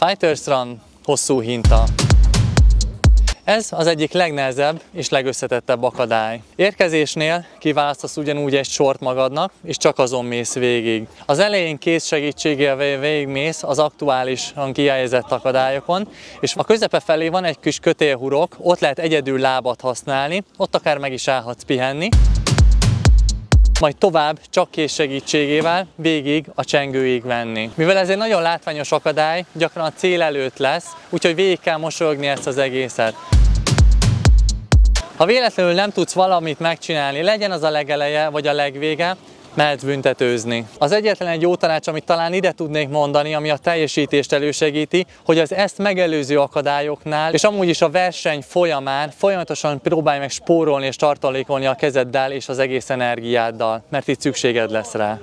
Fighters Run, hosszú hinta. Ez az egyik legnehezebb és legösszetettebb akadály. Érkezésnél kiválasztasz ugyanúgy egy sort magadnak, és csak azon mész végig. Az elején kéz segítségével végigmész az aktuálisan kihelyezett akadályokon, és a közepe felé van egy kis kötélhurok, ott lehet egyedül lábat használni, ott akár meg is állhatsz pihenni. Majd tovább csak kéz segítségével végig a csengőig menni. Mivel ez egy nagyon látványos akadály, gyakran a cél előtt lesz, úgyhogy végig kell mosolyogni ezt az egészet. Ha véletlenül nem tudsz valamit megcsinálni, legyen az a legeleje vagy a legvége, mehetsz büntetőzni. Az egyetlen egy jó tanács, amit talán ide tudnék mondani, ami a teljesítést elősegíti, hogy az ezt megelőző akadályoknál, és amúgy is a verseny folyamán folyamatosan próbálj meg spórolni és tartalékolni a kezeddel és az egész energiáddal, mert itt szükséged lesz rá.